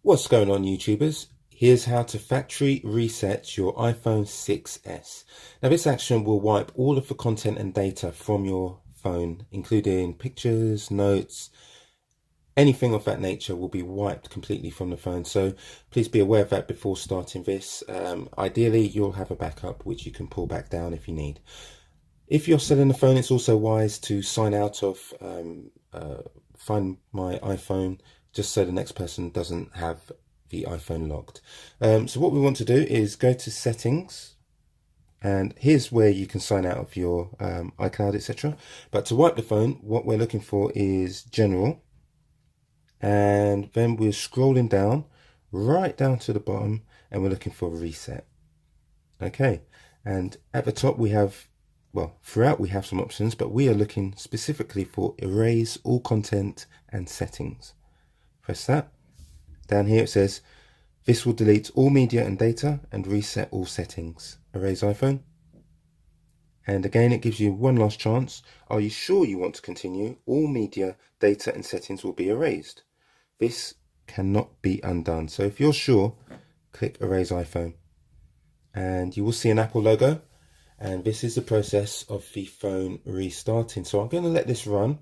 What's going on, YouTubers? Here's how to factory reset your iPhone 6s. Now this action will wipe all of the content and data from your phone, including pictures, notes, anything of that nature will be wiped completely from the phone. So please be aware of that before starting this. Ideally, you'll have a backup which you can pull back down if you need. If you're selling the phone, it's also wise to sign out of Find My iPhone, just so the next person doesn't have the iPhone locked. So what we want to do is go to settings, and here's where you can sign out of your iCloud, etc. But to wipe the phone, what we're looking for is general, and then we're scrolling down right down to the bottom and we're looking for reset. Okay, and at the top we have, well, throughout we have some options, but we are looking specifically for erase all content and settings. Press that. Down here it says this will delete all media and data and reset all settings. Erase iPhone. And again, it gives you one last chance. Are you sure you want to continue? All media, data and settings will be erased. This cannot be undone. So if you're sure, click erase iPhone. And you will see an Apple logo. And this is the process of the phone restarting. So I'm going to let this run.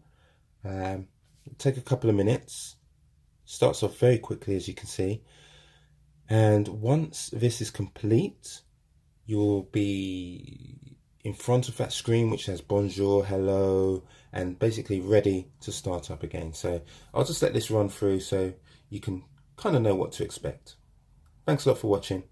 Take a couple of minutes. Starts off very quickly, as you can see. And once this is complete, you'll be in front of that screen which says bonjour, hello, and basically ready to start up again. So I'll just let this run through so you can kind of know what to expect. Thanks a lot for watching.